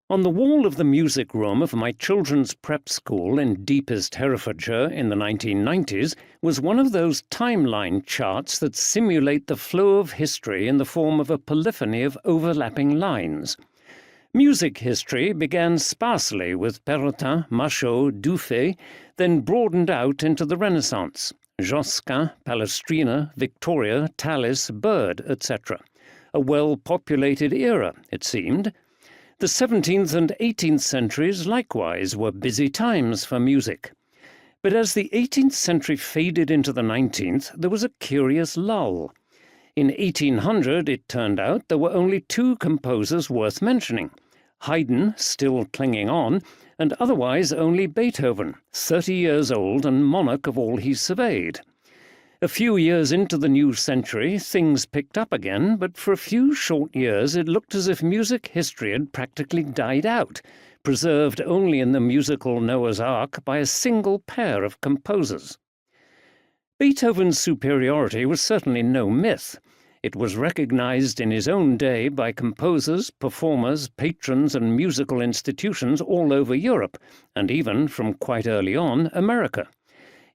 On the wall of the music room of my children's prep school in deepest Herefordshire in the 1990s was one of those timeline charts that simulate the flow of history in the form of a polyphony of overlapping lines. Music history began sparsely with Perrotin, Machaut, Dufay, then broadened out into the Renaissance. Josquin, Palestrina, Victoria, Tallis, Byrd, etc. A well-populated era, it seemed. The 17th and 18th centuries likewise were busy times for music. But as the 18th century faded into the 19th, there was a curious lull. In 1800, it turned out, there were only two composers worth mentioning. Haydn, still clinging on, and otherwise only Beethoven, 30 years old and monarch of all he surveyed. A few years into the new century, things picked up again, but for a few short years it looked as if music history had practically died out, preserved only in the musical Noah's Ark by a single pair of composers. Beethoven's superiority was certainly no myth. It was recognized in his own day by composers, performers, patrons, and musical institutions all over Europe, and even, from quite early on, America.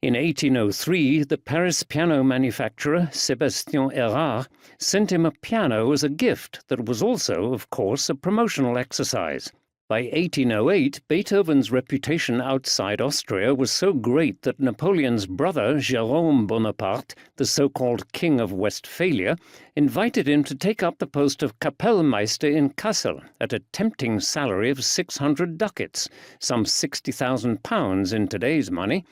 In 1803, the Paris piano manufacturer, Sébastien Erard, sent him a piano as a gift that was also, of course, a promotional exercise. By 1808, Beethoven's reputation outside Austria was so great that Napoleon's brother, Jérôme Bonaparte, the so-called King of Westphalia, invited him to take up the post of Kapellmeister in Kassel at a tempting salary of 600 ducats, some £60,000 in today's money,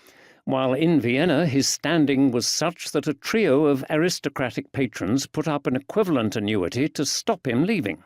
while in Vienna his standing was such that a trio of aristocratic patrons put up an equivalent annuity to stop him leaving.